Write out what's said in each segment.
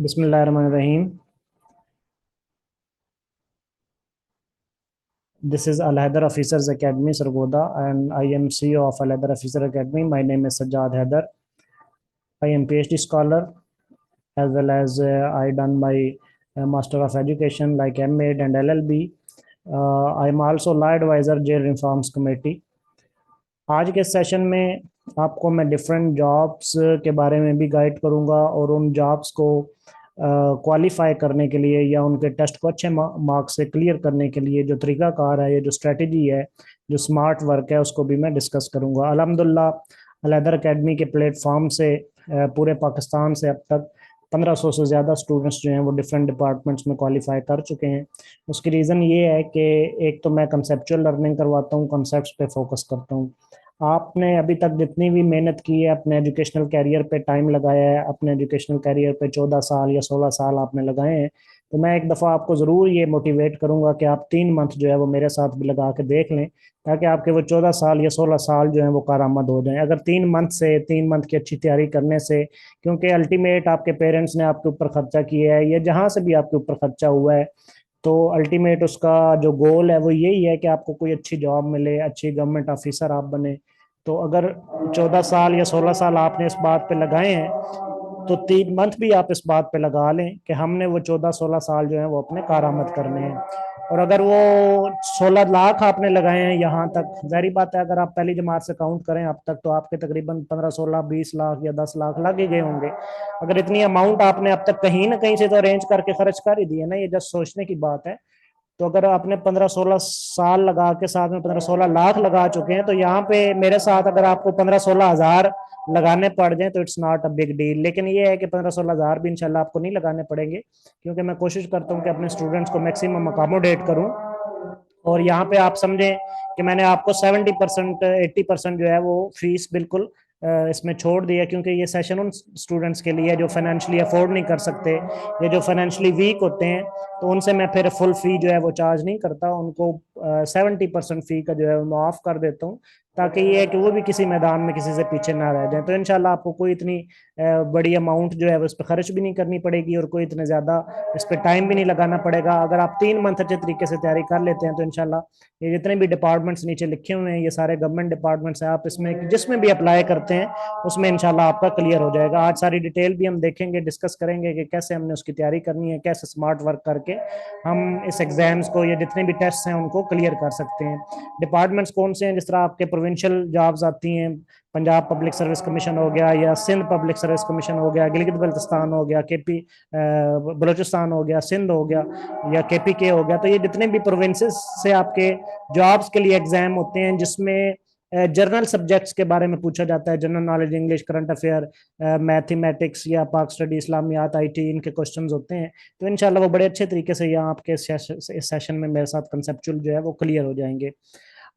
बिस्मिल्लाहिर्रहमानिर्रहीम। This is Al Haider Officers Academy, Sargodha, and I am CEO of Al Haider Officer Academy. My name is Sajjad Haider. I am PhD scholar as well as I done my Master of Education like M.Ed and LLB. I am also Law Advisor Jail Reforms Committee. आज के session में आपको मैं different jobs के बारे में भी guide करूंगा और उन जॉब्स को क्वालिफाई करने के लिए या उनके टेस्ट को अच्छे मार्क्स से क्लियर करने के लिए जो तरीकाकार है, ये जो स्ट्रेटजी है, जो स्मार्ट वर्क है, उसको भी मैं डिस्कस करूंगा। अल्हम्दुलिल्लाह अल हैदर अकेडमी के प्लेटफॉर्म से पूरे पाकिस्तान से अब तक 1500 से ज़्यादा स्टूडेंट्स जो हैं वो डिफरेंट डिपार्टमेंट्स में क्वालिफाई कर चुके हैं। उसकी रीज़न ये है कि एक तो मैं कंसेप्चुअल लर्निंग करवाता हूँ, कॉन्सेप्ट्स पे फोकस करता हूँ। आपने अभी तक जितनी भी मेहनत की है, अपने एजुकेशनल कैरियर पे टाइम लगाया है, अपने एजुकेशनल कैरियर पे 14 साल या 16 साल आपने लगाए हैं, तो मैं एक दफ़ा आपको ज़रूर ये मोटिवेट करूंगा कि आप 3 मंथ जो है वो मेरे साथ भी लगा के देख लें, ताकि आपके वो 14 साल या 16 साल जो है वो कारआमद हो जाएं। अगर 3 मंथ की अच्छी तैयारी करने से, क्योंकि अल्टीमेट आपके पेरेंट्स ने आपके ऊपर खर्चा किया है या जहाँ से भी आपके ऊपर खर्चा हुआ है, तो अल्टीमेट उसका जो गोल है वो यही है कि आपको कोई अच्छी जॉब मिले, अच्छी गवर्नमेंट ऑफिसर आप बने। तो अगर 14 साल या 16 साल आपने इस बात पे लगाए हैं, तो 3 मंथ भी आप इस बात पे लगा लें कि हमने वो 14-16 साल जो है वो अपने कारआमद करने हैं। और अगर वो 16 लाख आपने लगाए हैं यहाँ तक, जाहिर बात है अगर आप पहली जमात से काउंट करें अब तक, तो आपके तकरीबन 15-16-20 लाख या 10 लाख लग ही गए होंगे। अगर इतनी अमाउंट आपने अब तक कहीं ना कहीं से तो अरेंज करके खर्च कर ही दी है ना, ये जस्ट सोचने की बात है। तो अगर आपने 15-16 साल लगा के साथ में 15-16 लाख लगा चुके हैं, तो यहाँ पे मेरे साथ अगर आपको 15-16 हज़ार लगाने पड़ जाए तो it's not a big deal. लेकिन ये है कि 15-16 हज़ार भी इंशाल्लाह आपको नहीं लगाने पड़ेंगे, क्योंकि मैं कोशिश करता हूँ कि अपने स्टूडेंट्स को मैक्सिमम अकोमोडेट करूँ। और यहाँ पे आप समझें कि मैंने आपको 70% 80% जो है वो फीस बिल्कुल इसमें छोड़ दिया, क्योंकि ये सेशन उन स्टूडेंट्स के लिए जो फाइनेंशियली अफोर्ड नहीं कर सकते या जो फाइनेंशियली वीक होते हैं, तो उनसे मैं फिर फुल फी जो है वो चार्ज नहीं करता, उनको 70% फी का जो है वो माफ़ कर देता हूँ, ताकि ये है कि वो भी किसी मैदान में किसी से पीछे ना रह जाए। तो इंशाल्लाह आपको कोई इतनी बड़ी अमाउंट जो है वो इस पर खर्च भी नहीं करनी पड़ेगी और कोई इतने ज़्यादा इस पर टाइम भी नहीं लगाना पड़ेगा। अगर आप 3 मंथ अच्छे तरीके से तैयारी कर लेते हैं तो इंशाल्लाह ये जितने भी डिपार्टमेंट्स नीचे लिखे हुए हैं, ये सारे गवर्नमेंट डिपार्टमेंट्स हैं, आप इसमें जिसमें भी अप्लाई करते हैं उसमें इंशाल्लाह आपका क्लियर हो जाएगा। आज सारी डिटेल भी हम देखेंगे, डिस्कस करेंगे कि कैसे हमने उसकी तैयारी करनी है, कैसे स्मार्ट वर्क करके हम इस एग्जाम्स को या जितने भी टेस्ट हैं उनको क्लियर कर सकते हैं। डिपार्टमेंट्स कौन से हैं? जिस तरह आपके प्रोविंशियल जॉब्स आती हैं, पंजाब पब्लिक सर्विस कमीशन हो गया, या सिंध पब्लिक सर्विस कमीशन हो गया, गिलगित बल्तिस्तान हो गया, केपी बलूचिस्तान हो गया, सिंध हो गया, या केपीके हो गया, तो ये जितने भी प्रोविंसेस से आपके जॉब्स के लिए एग्जाम होते हैं, जिसमें जर्नल सब्जेक्ट्स के बारे में पूछा जाता है, general knowledge, English, current affair, mathematics या पाक स्टडी, इस्लामियात, आईटी, इनके क्वेश्चंस होते हैं। तो इंशाल्लाह वो बड़े अच्छे तरीके से यहाँ आपके इस सेशन में मेरे साथ कंसेप्चुअल जो है वो क्लियर हो जाएंगे।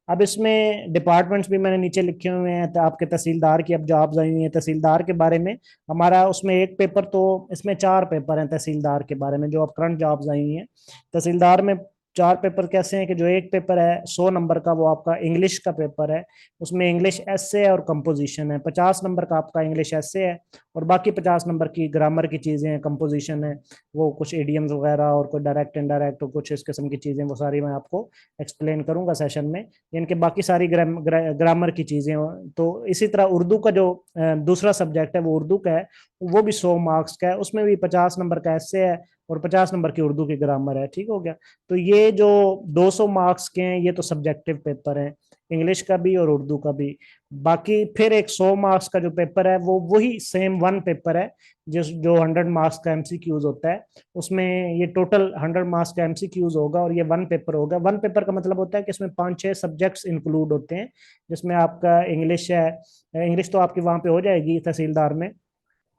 अब इसमें डिपार्टमेंट्स भी मैंने नीचे लिखे हुए हैं, तो आपके तहसीलदार की अब जॉब्स आई हुई हैं। तहसीलदार के बारे में हमारा उसमें एक पेपर, तो इसमें 4 पेपर हैं तहसीलदार के बारे में जो अब करंट जॉब्स आई हुई हैं। तहसीलदार में 4 पेपर कैसे हैं कि जो एक पेपर है 100 नंबर का, वो आपका इंग्लिश का पेपर है। उसमें इंग्लिश एसे और कंपोजिशन है। 50 नंबर का आपका इंग्लिश एसे है और बाकी 50 नंबर की ग्रामर की चीज़ें हैं, कंपोजिशन है, वो कुछ एडियम्स वगैरह और कोई डायरेक्ट इनडायरेक्ट और कुछ इस किस्म की चीज़ें, वो सारी मैं आपको एक्सप्लेन करूंगा सेशन में। इनके बाकी सारी ग्रामर की चीज़ें। तो इसी तरह उर्दू का जो दूसरा सब्जेक्ट है वो उर्दू का है, वो भी 100 मार्क्स का है। उसमें भी 50 नंबर का ऐसे है और 50 नंबर की उर्दू की ग्रामर है। ठीक हो गया। तो ये जो 200 मार्क्स के हैं, ये तो सब्जेक्टिव पेपर हैं, इंग्लिश का भी और उर्दू का भी। बाकी फिर एक 100 मार्क्स का जो पेपर है वो वही सेम वन पेपर है, जिस जो 100 मार्क्स का एमसीक्यूज होता है। उसमें ये टोटल 100 मार्क्स का एमसीक्यूज होगा और ये वन पेपर होगा। वन पेपर का मतलब होता है कि इसमें 5-6 सब्जेक्ट्स इंक्लूड होते हैं, जिसमें आपका इंग्लिश है। इंग्लिश तो आपकी वहाँ पे हो जाएगी तहसीलदार में,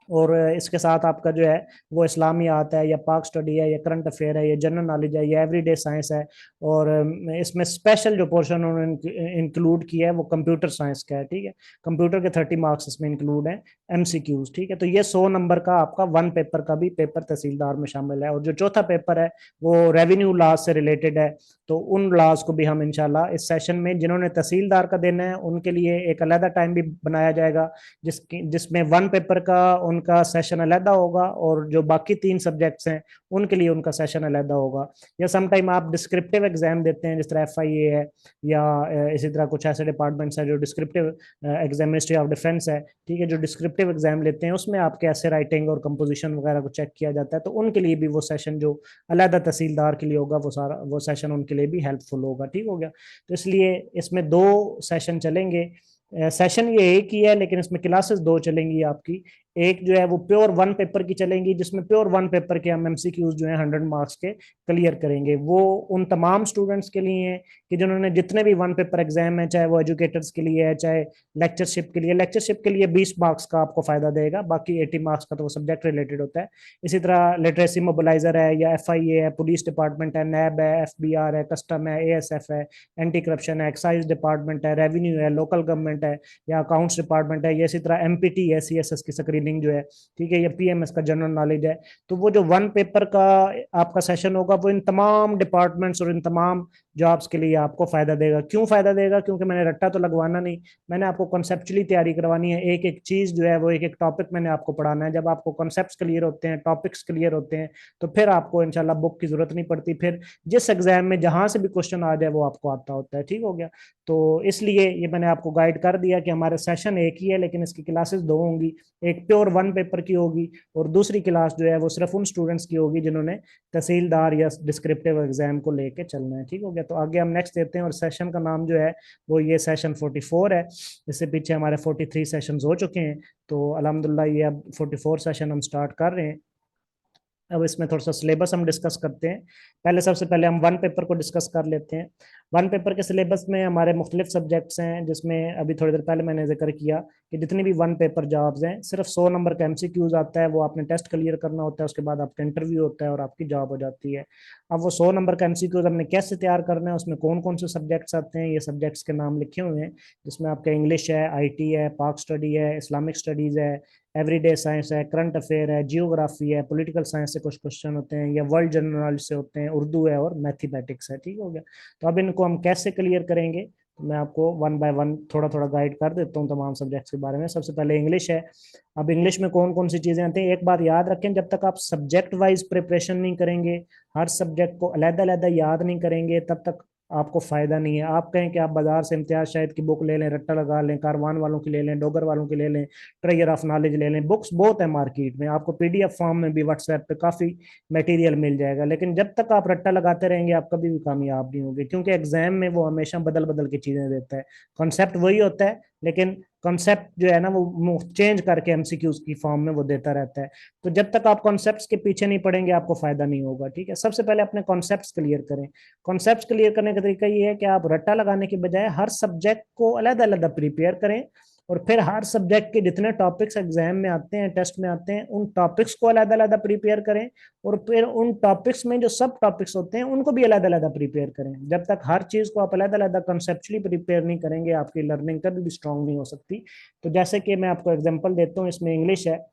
और इसके साथ आपका जो है वो इस्लामियात है, या पाक स्टडी है, या करंट अफेयर है, या जनरल नॉलेज है, या एवरीडे साइंस है। और इसमें स्पेशल जो पोर्शन उन्होंने इंक्लूड किया है वो कंप्यूटर साइंस का है। ठीक है, कंप्यूटर के 30 मार्क्स इसमें इंक्लूड है, एमसीक्यूज। ठीक है, तो ये 100 नंबर का आपका वन पेपर का भी पेपर तहसीलदार में शामिल है। और जो चौथा पेपर है वो रेवेन्यू लॉज से रिलेटेड है, तो उन लॉज को भी हम इंशाल्लाह इस सेशन में, जिन्होंने तहसीलदार का देना है उनके लिए एक अलग टाइम भी बनाया जाएगा, जिसमें वन पेपर का उनका सेशन अलहदा होगा, और जो बाकी 3 सब्जेक्ट्स हैं उनके लिए उनका सेशन अलहदा होगा। या समटाइम आप डिस्क्रिप्टिव एग्जाम देते हैं, जिस तरह FIA है, या इसी तरह कुछ ऐसे डिपार्टमेंट्स हैं जो descriptive exam, ministry of defence है, ठीक है, जो डिस्क्रिप्टिव एग्जाम लेते हैं उसमें आपके ऐसे राइटिंग और कंपोजिशन वगैरह को चेक किया जाता है, तो उनके लिए भी वो सेशन जो अलहदा तहसीलदार के लिए होगा वो सारा वो सेशन उनके लिए भी हेल्पफुल होगा। ठीक हो गया। तो इसलिए इसमें 2 सेशन चलेंगे। सेशन ये एक ही है, लेकिन इसमें क्लासेस 2 चलेंगी आपकी। एक जो है वो प्योर 1 पेपर की चलेंगी, जिसमें प्योर 1 पेपर के हम MCQs जो है 100 मार्क्स के क्लियर करेंगे। वो उन तमाम स्टूडेंट्स के लिए हैं कि जिन्होंने जितने भी 1 पेपर एग्जाम है, चाहे वो एजुकेटर्स के लिए है, चाहे लेक्चरशिप के लिए। लेक्चरशिप के लिए 20 मार्क्स का आपको फायदा देगा, बाकी 80 मार्क्स का तो वो सब्जेक्ट रिलेटेड होता है। इसी तरह लिटरेसी मोबिलाइजर है, या FIA है, पुलिस डिपार्टमेंट है, NAB है, FBR है, कस्टम है, ASF है, एंटी करप्शन है, एक्साइज डिपार्टमेंट है, रेवेन्यू है, लोकल गवर्नमेंट है, या अकाउंट्स डिपार्टमेंट है, या इसी तरह MPT है, CSS की स्क्रीनिंग जो है, ठीक है, या PMS का जनरल नॉलेज है। तो वो जो 1 पेपर का आपका सेशन होगा वो इन तमाम डिपार्टमेंट्स और इन तमाम जॉब्स के लिए आपको फायदा देगा। क्यों फायदा देगा? क्योंकि मैंने रट्टा तो लगवाना नहीं, मैंने आपको कॉन्सेप्चुअली तैयारी करवानी है। एक एक चीज जो है वो एक एक टॉपिक मैंने आपको पढ़ाना है। जब आपको कॉन्सेप्ट्स क्लियर होते हैं, टॉपिक्स क्लियर होते हैं, तो फिर आपको इंशाल्लाह बुक की जरूरत नहीं पड़ती। फिर जिस एग्जाम में जहां से भी क्वेश्चन आ जाए वो आपको आता होता है। ठीक हो गया। तो इसलिए ये मैंने आपको गाइड कर दिया कि हमारे सेशन एक ही है, लेकिन इसकी क्लासेस 2 होंगी। एक प्योर 1 पेपर की होगी, और दूसरी क्लास जो है वो सिर्फ उन स्टूडेंट्स की होगी जिन्होंने तहसीलदार या डिस्क्रिप्टिव एग्जाम को लेके चलना है। ठीक हो गया। तो आगे हम नेक्स्ट देते हैं, और सेशन का नाम जो है वो ये सेशन 44 है। इससे पीछे हमारे 43 सेशन हो चुके हैं, तो अल्हम्दुलिल्लाह ये अब 44 सेशन हम स्टार्ट कर रहे हैं। अब इसमें थोड़ा सा सिलेबस हम डिस्कस करते हैं। पहले सबसे पहले हम 1 पेपर को डिस्कस कर लेते हैं। 1 पेपर के सिलेबस में हमारे मुख्तलिफ सब्जेक्ट्स हैं, जिसमें अभी थोड़ी देर पहले मैंने जिक्र किया कि जितनी भी 1 पेपर जॉब्स हैं सिर्फ 100 नंबर का MCQs आता है, वो आपने टेस्ट क्लियर करना होता है, उसके बाद आपका इंटरव्यू होता है और आपकी जॉब हो जाती है। अब वो 100 नंबर का MCQs हमने कैसे तैयार करना है, उसमें कौन कौन से सब्जेक्ट्स आते हैं, ये सब्जेक्ट्स के नाम लिखे हुए हैं, जिसमें आपका इंग्लिश है, IT है, पाक स्टडी है, इस्लामिक स्टडीज़ है, एवरीडे साइंस है, करंट अफेयर है, जियोग्राफी है, पॉलिटिकल साइंस से कुछ क्वेश्चन होते हैं, या वर्ल्ड जनरल नॉलेज से होते हैं, उर्दू है, और मैथमेटिक्स है। ठीक हो गया। तो अब इनको हम कैसे क्लियर करेंगे, तो मैं आपको 1 बाय 1 थोड़ा थोड़ा गाइड कर देता हूँ तमाम सब्जेक्ट्स के बारे में। सबसे पहले इंग्लिश है। अब इंग्लिश में कौन कौन सी चीजें आती हैं, एक बात याद रखें, जब तक आप सब्जेक्ट वाइज प्रिपरेशन नहीं करेंगे, हर सब्जेक्ट को अलग अलग याद नहीं करेंगे, तब तक आपको फायदा नहीं है। आप कहें कि आप बाजार से इम्तियाज शाहिद की बुक ले लें, रट्टा लगा लें, कारवान वालों की ले लें, डोगर वालों की ले लें, ट्रेजर ऑफ नॉलेज ले लें, बुक्स बहुत है मार्केट में, आपको PDF फॉर्म में भी व्हाट्सएप पे काफ़ी मटेरियल मिल जाएगा, लेकिन जब तक आप रट्टा लगाते रहेंगे आप कभी भी कामयाब नहीं होंगे, क्योंकि एग्जाम में वो हमेशा बदल बदल की चीज़ें देता है। कॉन्सेप्ट वही होता है, लेकिन कॉन्सेप्ट जो है ना वो चेंज करके MCQs की फॉर्म में वो देता रहता है। तो जब तक आप कॉन्सेप्ट्स के पीछे नहीं पड़ेंगे आपको फायदा नहीं होगा। ठीक है। सबसे पहले अपने कॉन्सेप्ट्स क्लियर करें। कॉन्सेप्ट्स क्लियर करने का तरीका ये है कि आप रट्टा लगाने के बजाय हर सब्जेक्ट को अलग अलग प्रिपेयर करें, और फिर हर सब्जेक्ट के जितने टॉपिक्स एग्जाम में आते हैं, टेस्ट में आते हैं, उन टॉपिक्स को अलग अलग प्रिपेयर करें, और फिर उन टॉपिक्स में जो सब टॉपिक्स होते हैं उनको भी अलग अलग प्रिपेयर करें। जब तक हर चीज को आप अलग अलग कंसेप्चुअली प्रिपेयर नहीं करेंगे, आपकी लर्निंग कभी भी स्ट्रांग नहीं हो सकती। तो जैसे कि मैं आपको एग्जांपल देता हूँ, इसमें इंग्लिश है,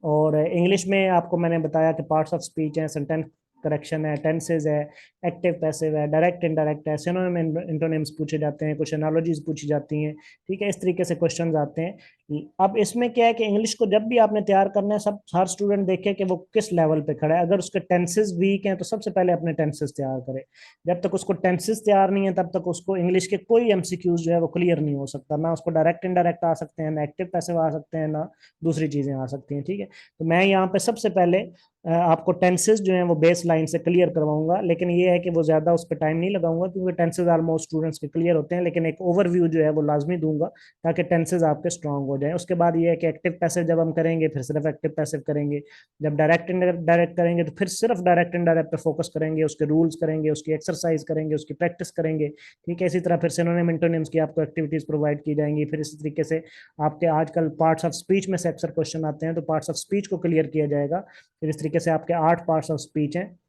और इंग्लिश में आपको मैंने बताया कि पार्ट्स ऑफ स्पीच है, सेंटेंस करेक्शन है, टेंसेज है, एक्टिव पैसिव है, डायरेक्ट इनडायरेक्ट है, सिनोनिम इंटोनिम्स पूछे जाते हैं, कुछ एनालॉजीज पूछी जाती हैं। ठीक है। इस तरीके से क्वेश्चंस आते हैं। अब इसमें क्या है कि इंग्लिश को जब भी आपने तैयार करना है, सब हर स्टूडेंट देखे कि वो किस लेवल पे खड़ा है। अगर उसके टेंसेज वीक हैं तो सबसे पहले अपने टेंसेज तैयार करे। जब तक उसको टेंसेज तैयार नहीं है तब तक उसको इंग्लिश के कोई MCQs जो है वो क्लियर नहीं हो सकता। ना उसको डायरेक्ट इनडायरेक्ट आ सकते हैं, ना एक्टिव पैसिव आ सकते हैं, ना दूसरी चीजें आ सकती हैं। ठीक है। तो मैं यहाँ पे सबसे पहले आपको टेंसेस जो हैं वो बेस लाइन से क्लियर करवाऊंगा, लेकिन ये है कि वो ज्यादा उस पर टाइम नहीं लगाऊंगा, क्योंकि टेंसेस ऑलमोस्ट स्टूडेंट्स के क्लियर होते हैं, लेकिन एक ओवरव्यू जो है वो लाजमी दूंगा ताकि टेंसेस आपके स्ट्रांग हो जाए। उसके बाद ये है कि एक्टिव पैसिव जब हम करेंगे फिर सिर्फ एक्टिव पैसिव करेंगे, जब डायरेक्ट इनडायरेक्ट करेंगे तो फिर सिर्फ डायरेक्ट इनडायरेक्ट पे फोकस करेंगे, उसके रूल्स करेंगे, उसकी एक्सरसाइज करेंगे, उसकी प्रैक्टिस करेंगे। ठीक है। इसी तरह फिर सिनोनिम इंटोनिम्स की आपको एक्टिविटीज प्रोवाइड की जाएंगी। फिर इसी तरीके से आपके आजकल पार्ट्स ऑफ स्पीच में से अक्सर क्वेश्चन आते हैं, तो पार्ट्स ऑफ स्पीच को क्लियर किया जाएगा। फिर इस तरीके से आपके 8 पार्ट्स ऑफ स्पीच हैं,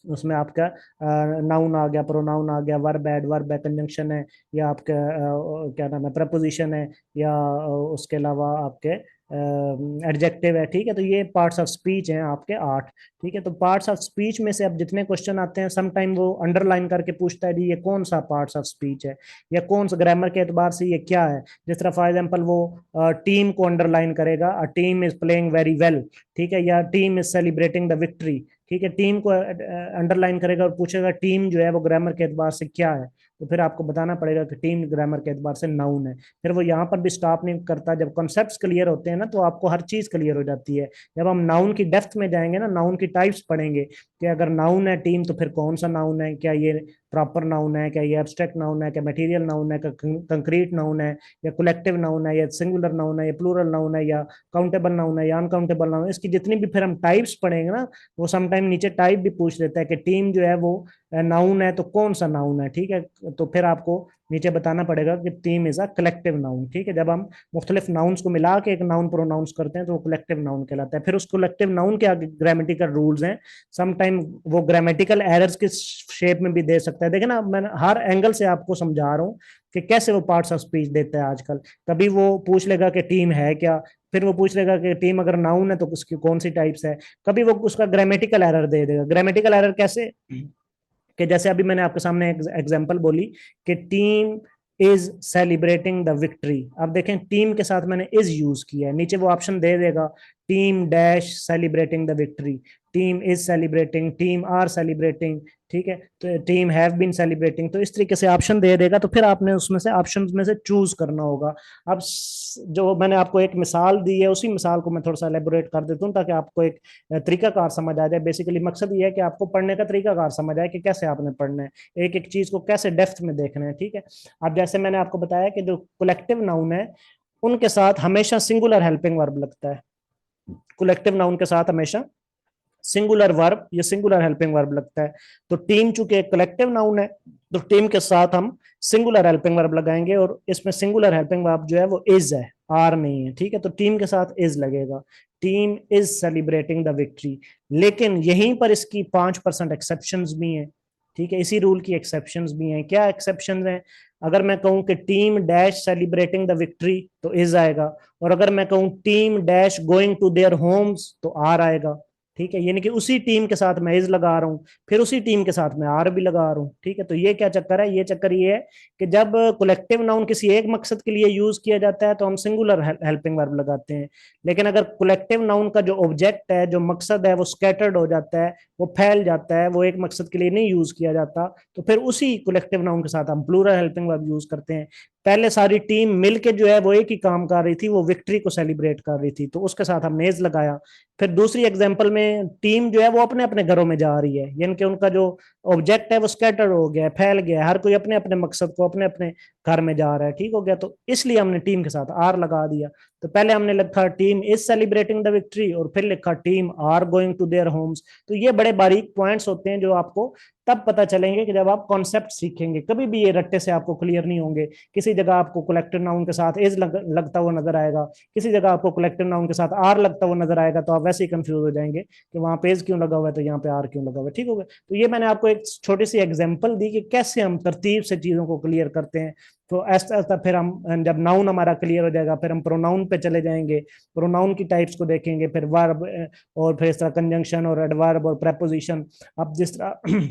उसमें आपका नाउन आ गया, प्रोनाउन आ गया, वर्ब है, कंजंक्शन है, या आपका क्या नाम है, प्रपोजिशन है, या उसके अलावा आपके एडजेक्टिव है, ठीक है। तो ये पार्ट्स ऑफ स्पीच हैं आपके 8, ठीक है। तो पार्ट्स ऑफ स्पीच में से अब जितने क्वेश्चन आते हैं, सम टाइम वो अंडरलाइन करके पूछता है जी ये कौन सा पार्ट्स ऑफ स्पीच है, या कौन सा ग्रामर के एतबार से ये क्या है। जिस तरह फॉर एग्जांपल वो टीम को अंडरलाइन करेगा, a team is playing very well, ठीक है, या team is celebrating the victory, ठीक है। टीम को अंडरलाइन करेगा और पूछेगा टीम जो है वो ग्रामर के एतबार से क्या है, तो फिर आपको बताना पड़ेगा कि टीम ग्रामर के एतबार से नाउन है। फिर वो यहाँ पर भी स्टॉप नहीं करता, जब कॉन्सेप्ट्स क्लियर होते हैं ना तो आपको हर चीज क्लियर हो जाती है। जब हम नाउन की डेप्थ में जाएंगे ना, नाउन की टाइप्स पढ़ेंगे कि अगर नाउन है टीम तो फिर कौन सा नाउन है, क्या ये प्रॉपर नाउन है, क्या ये एब्स्ट्रैक्ट नाउन है, क्या मटेरियल नाउन है, क्या कंक्रीट नाउन है, या कलेक्टिव नाउन है, या सिंगुलर नाउन है, या प्लूरल नाउन है, या काउंटेबल नाउन है, या अनकाउंटेबल नाउन है। इसकी जितनी भी फिर हम टाइप्स पढ़ेंगे ना, वो समटाइम नीचे टाइप भी पूछ लेता है कि टीम जो है वो नाउन है तो कौन सा नाउन है, ठीक है। तो फिर आपको नीचे बताना पड़ेगा कि team is a collective noun, ठीक है। जब हम मुख्तलिफ नाउन्स को मिला के एक नाउन प्रोनाउंस करते हैं तो वो कलेक्टिव नाउन कहलाता है। फिर उस कलेक्टिव नाउन के आगे ग्रामेटिकल रूल्स हैं, सम टाइम वो ग्रामेटिकल एरर्स की शेप में भी दे सकता है। देखिए ना, मैं हर एंगल से आपको समझा रहा हूँ कि कैसे वो पार्ट्स ऑफ स्पीच देता है आजकल। कभी वो पूछ लेगा कि टीम है क्या, फिर वो पूछ लेगा कि टीम अगर नाउन है तो उसकी कौन सी टाइप्स है। कभी वो उसका ग्रामेटिकल एरर दे देगा। ग्रामेटिकल एरर कैसे, कि जैसे अभी मैंने आपके सामने एक एग्जांपल बोली कि team is celebrating the victory. अब देखें टीम के साथ मैंने इज यूज किया है, नीचे वो ऑप्शन दे देगा team dash celebrating the victory, team is celebrating, team are celebrating, ठीक है, तो टीम हैव बीन सेलिब्रेटिंग। तो इस तरीके से ऑप्शन दे देगा, तो फिर आपने उसमें से ऑप्शन में से चूज करना होगा। अब जो मैंने आपको एक मिसाल दी है, उसी मिसाल को मैं थोड़ा सा एलेबोरेट कर देता हूँ ताकि आपको एक तरीकाकार समझ आ जाए। बेसिकली मकसद ये है कि आपको पढ़ने का तरीकाकार समझ आए कि कैसे आपने पढ़ना है, एक एक चीज को कैसे डेप्थ में देखना है, ठीक है। अब जैसे मैंने आपको बताया कि जो कलेक्टिव नाउन है उनके साथ हमेशा सिंगुलर हेल्पिंग वर्ब लगता है। कलेक्टिव नाउन के साथ हमेशा सिंगुलर वर्ब या सिंगुलर हेल्पिंग वर्ब लगता है। तो टीम चूंकि एक कलेक्टिव नाउन है तो टीम के साथ हम सिंगुलर हेल्पिंग वर्ब लगाएंगे, और इसमें सिंगुलर हेल्पिंग वर्ब जो है वो इज है, आर नहीं है, ठीक है। तो टीम के साथ इज लगेगा, team is celebrating the victory. लेकिन यहीं पर इसकी 5% एक्सेप्शंस भी हैं, ठीक है। इसी रूल की एक्सेप्शंस भी हैं। क्या एक्सेप्शंस हैं? अगर मैं कहूं कि team dash celebrating the victory तो इज आएगा, और अगर मैं कहूं team dash going to their homes तो आर आएगा, ठीक है। यानी कि उसी टीम के साथ मैं इज लगा रहा हूँ, फिर उसी टीम के साथ मैं आर भी लगा रहा हूँ, ठीक है। तो ये क्या चक्कर है? ये चक्कर ये है कि जब कलेक्टिव नाउन किसी एक मकसद के लिए यूज किया जाता है तो हम सिंगुलर हेल्पिंग वर्ब लगाते हैं। लेकिन अगर कलेक्टिव नाउन का जो ऑब्जेक्ट है, जो मकसद है, वो स्कैटर्ड हो जाता है, वो फैल जाता है, वो एक मकसद के लिए नहीं यूज किया जाता, तो फिर उसी कलेक्टिव नाउन के साथ हम प्लूरल हेल्पिंग वर्ब यूज करते हैं। पहले सारी टीम मिलके जो है वो एक ही काम कर रही थी, वो विक्ट्री को सेलिब्रेट कर रही थी, तो उसके साथ हमने इज लगाया। फिर दूसरी एग्जांपल में टीम जो है वो अपने अपने घरों में जा रही है, यानी कि उनका जो ऑब्जेक्ट है वो स्कैटर हो गया है, फैल गया है, हर कोई अपने अपने मकसद को अपने अपने घर में जा रहा है, ठीक हो गया। तो इसलिए हमने टीम के साथ आर लगा दिया। तो पहले हमने लिखा team is celebrating the victory, और फिर लिखा team are going to their homes. तो ये बड़े बारीक पॉइंट्स होते हैं जो आपको तब पता चलेंगे कि जब आप कॉन्सेप्ट सीखेंगे। कभी भी ये रट्टे से आपको क्लियर नहीं होंगे। किसी जगह आपको कलेक्टिव नाउन के साथ इज लगता हुआ नजर आएगा, किसी जगह आपको कलेक्टिव नाउन के साथ आर लगता हुआ नजर आएगा, तो आप वैसे ही कंफ्यूज हो जाएंगे कि वहां पे इज क्यों लगा हुआ है तो यहाँ पे आर क्यों लगा हुआ है, ठीक हो गया। तो ये मैंने आपको एक छोटी सी एग्जाम्पल दी कि कैसे हम तरतीब से चीजों को क्लियर करते हैं। तो ऐसा ऐसा फिर हम जब नाउन हमारा क्लियर हो जाएगा फिर हम प्रोनाउन पे चले जाएंगे, प्रोनाउन की टाइप्स को देखेंगे, फिर वर्ब, और फिर इस तरह कंजंक्शन और एडवर्ब और प्रेपोजिशन। अब जिस तरह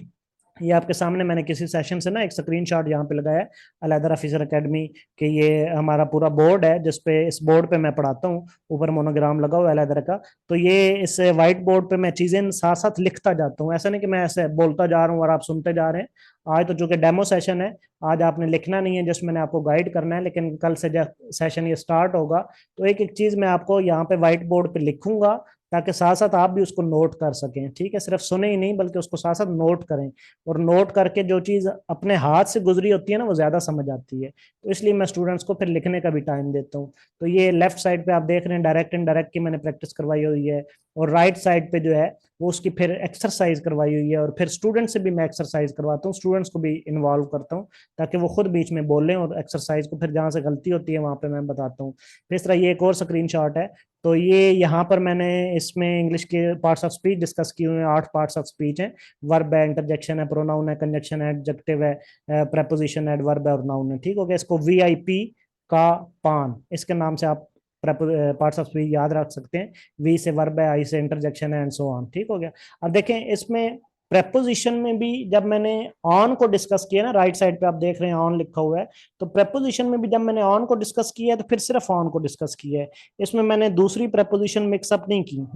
ये आपके सामने मैंने किसी सेशन से ना एक स्क्रीनशॉट यहाँ पे लगाया है, अलैदर ऑफिसर एकेडमी के, ये हमारा पूरा बोर्ड है जिसपे, इस बोर्ड पे मैं पढ़ाता हूँ, ऊपर मोनोग्राम लगा हुआ है अलैदर का। तो ये इस व्हाइट बोर्ड पे मैं चीजें साथ साथ लिखता जाता हूँ, ऐसा नहीं कि मैं ऐसे बोलता जा रहा हूँ और आप सुनते जा रहे हैं। आज तो चूंकि डेमो सेशन है, आज आपने लिखना नहीं है, जस्ट मैंने आपको गाइड करना है, लेकिन कल से जब सेशन ये स्टार्ट होगा तो एक एक चीज मैं आपको यहाँ पे व्हाइट बोर्ड पे लिखूंगा, ताकि साथ साथ आप भी उसको नोट कर सकें, ठीक है। सिर्फ सुने ही नहीं बल्कि उसको साथ साथ नोट करें, और नोट करके जो चीज अपने हाथ से गुजरी होती है ना वो ज्यादा समझ आती है। तो इसलिए मैं स्टूडेंट्स को फिर लिखने का भी टाइम देता हूँ। तो ये लेफ्ट साइड पे आप देख रहे हैं डायरेक्ट इनडायरेक्ट की मैंने प्रैक्टिस करवाई हुई है, और राइट साइड पे जो है वो उसकी फिर एक्सरसाइज करवाई हुई है, और फिर स्टूडेंट से भी मैं एक्सरसाइज करवाता हूँ, स्टूडेंट्स को भी इन्वॉल्व करता हूँ ताकि वो खुद बीच में बोलें, और एक्सरसाइज को फिर जहाँ से गलती होती है वहां पे मैं बताता हूँ। फिर इस तरह ये एक और स्क्रीनशॉट है। तो ये यहाँ पर मैंने इसमें इंग्लिश के पार्ट्स ऑफ स्पीच डिस्कस किए हुए हैं, 8 पार्ट्स ऑफ स्पीच हैं। वर्ब है, इंटरजेक्शन है, प्रोनाउन है, कंजक्शन है, एडजेक्टिव है, प्रेपोजिशन है, एडवर्ब है और नाउन है, ठीक हो गया। इसको वीआईपी का पान इसके नाम से आप पार्ट्स ऑफ स्पीच याद रख सकते हैं। वी से वर्ब है, आई से इंटरजेक्शन है, एंड सो ऑन। ठीक हो गया। अब देखें इसमें प्रेपोजिशन में भी जब मैंने ऑन को डिस्कस किया ना, राइट साइड पे आप देख रहे हैं ऑन लिखा हुआ है, तो प्रेपोजिशन में भी जब मैंने ऑन को डिस्कस किया है तो फिर सिर्फ ऑन को डिस्कस किया है, इसमें मैंने दूसरी प्रेपोजिशन मिक्सअप नहीं की।